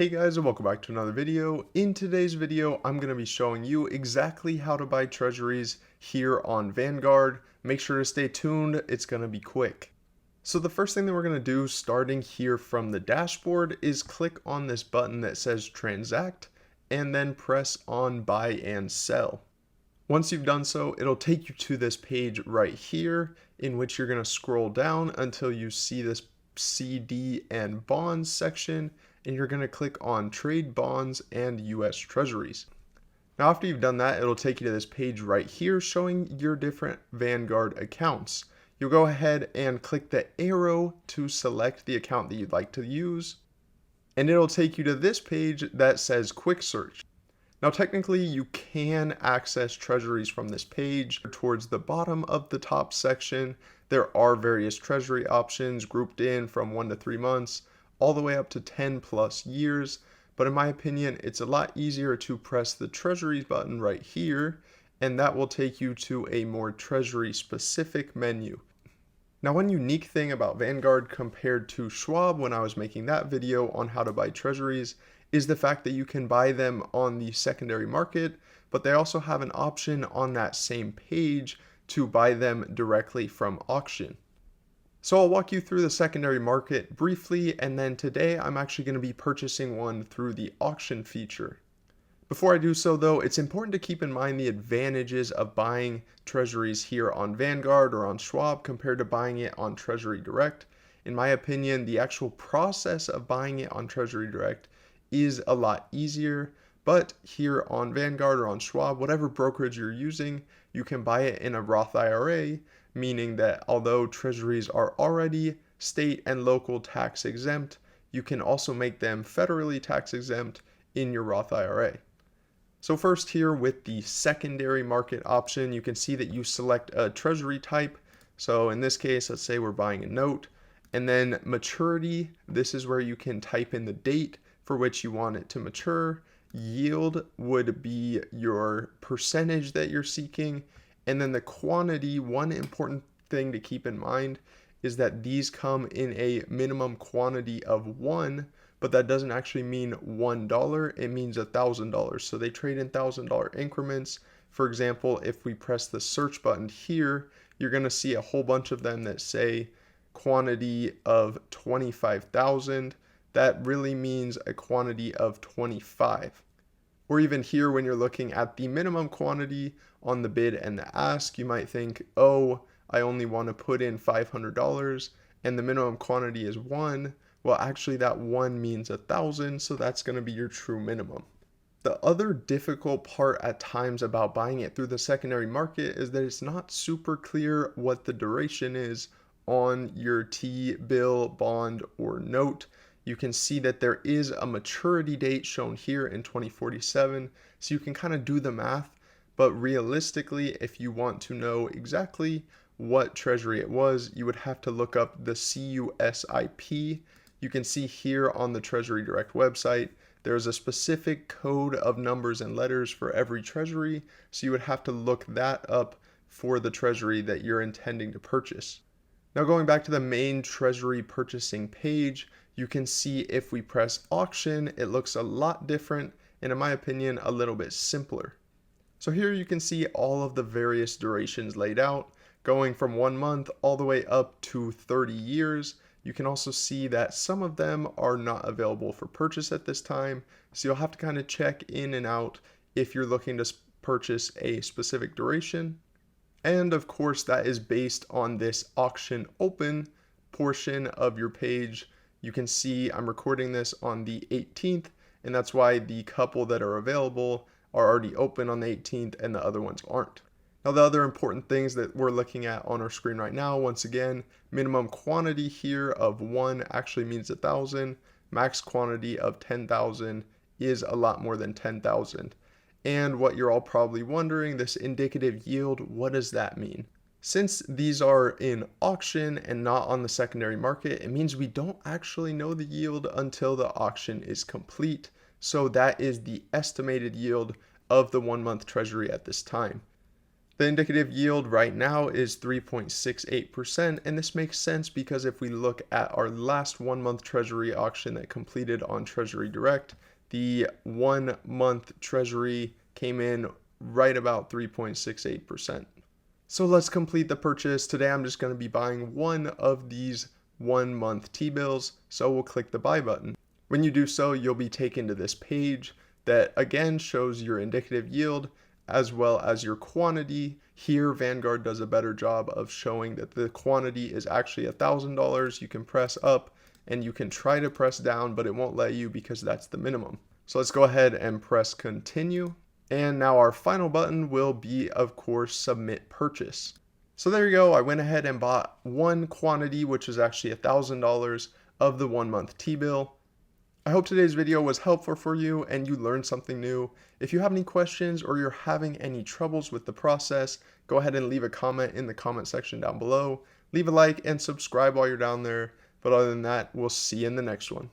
Hey guys, and welcome back to another video. In today's video, I'm going to be showing you exactly how to buy treasuries here on Vanguard. Make sure to stay tuned, it's going to be quick. So the first thing that we're going to do starting here from the dashboard is click on this button that says transact and then press on buy and sell. Once you've done so, it'll take you to this page right here in which you're going to scroll down until you see this CD and bonds section, and you're going to click on trade bonds and US Treasuries. Now after you've done that, it'll take you to this page right here showing your different Vanguard accounts. You'll go ahead and click the arrow to select the account that you'd like to use, and it'll take you to this page that says quick search. Now technically you can access treasuries from this page. Towards the bottom of the top section, there are various treasury options grouped in from 1 to 3 months, all the way up to 10 plus years. But in my opinion, it's a lot easier to press the treasuries button right here, and that will take you to a more treasury specific menu. Now, one unique thing about Vanguard compared to Schwab when I was making that video on how to buy treasuries is the fact that you can buy them on the secondary market, but they also have an option on that same page to buy them directly from auction. So I'll walk you through the secondary market briefly, and then today I'm actually going to be purchasing one through the auction feature. Before I do so though, it's important to keep in mind the advantages of buying treasuries here on Vanguard or on Schwab compared to buying it on Treasury Direct. In my opinion, the actual process of buying it on Treasury Direct is a lot easier, but here on Vanguard or on Schwab, whatever brokerage you're using, you can buy it in a Roth IRA, meaning that although treasuries are already state and local tax exempt, you can also make them federally tax exempt in your Roth IRA. So first here with the secondary market option, you can see that you select a treasury type. So in this case, let's say we're buying a note, and then maturity. This is where you can type in the date for which you want it to mature. Yield would be your percentage that you're seeking. And then the quantity, one important thing to keep in mind is that these come in a minimum quantity of 1, but that doesn't actually mean $1, it means $1,000. So they trade in $1,000 increments. For example, if we press the search button here, you're going to see a whole bunch of them that say quantity of 25,000. That really means a quantity of 25. Or even here, when you're looking at the minimum quantity on the bid and the ask, you might think, oh, I only want to put in $500 and the minimum quantity is 1. Well, actually that 1 means 1,000, so that's going to be your true minimum. The other difficult part at times about buying it through the secondary market is that it's not super clear what the duration is on your T-bill, bond, or note. You can see that there is a maturity date shown here in 2047, so you can kind of do the math, but realistically, if you want to know exactly what treasury it was, you would have to look up the CUSIP. You can see here on the Treasury Direct website, there's a specific code of numbers and letters for every treasury, so you would have to look that up for the treasury that you're intending to purchase. Now going back to the main treasury purchasing page, you can see if we press auction, it looks a lot different and in my opinion, a little bit simpler. So here you can see all of the various durations laid out, going from 1 month all the way up to 30 years. You can also see that some of them are not available for purchase at this time, so you'll have to kind of check in and out if you're looking to purchase a specific duration. And of course, that is based on this auction open portion of your page. You can see I'm recording this on the 18th, and that's why the couple that are available are already open on the 18th and the other ones aren't. Now the other important things that we're looking at on our screen right now, once again, minimum quantity here of 1 actually means 1,000. Max quantity of 10,000 is a lot more than 10,000. And what you're all probably wondering, this indicative yield, what does that mean? Since these are in auction and not on the secondary market, it means we don't actually know the yield until the auction is complete. So that is the estimated yield of the 1 month treasury at this time. The indicative yield right now is 3.68%, and this makes sense because if we look at our last 1 month Treasury auction that completed on Treasury Direct, the 1 month Treasury came in right about 3.68%. So let's complete the purchase. Today I'm just going to be buying one of these 1 month T-bills, so we'll click the buy button. When you do so, you'll be taken to this page that again shows your indicative yield as well as your quantity. Here, Vanguard does a better job of showing that the quantity is actually $1,000. You can press up and you can try to press down, but it won't let you because that's the minimum. So let's go ahead and press continue. And now our final button will be, of course, submit purchase. So there you go. I went ahead and bought one quantity, which is actually $1,000 of the 1 month T-bill. I hope today's video was helpful for you and you learned something new. If you have any questions or you're having any troubles with the process, go ahead and leave a comment in the comment section down below. Leave a like and subscribe while you're down there. But other than that, we'll see you in the next one.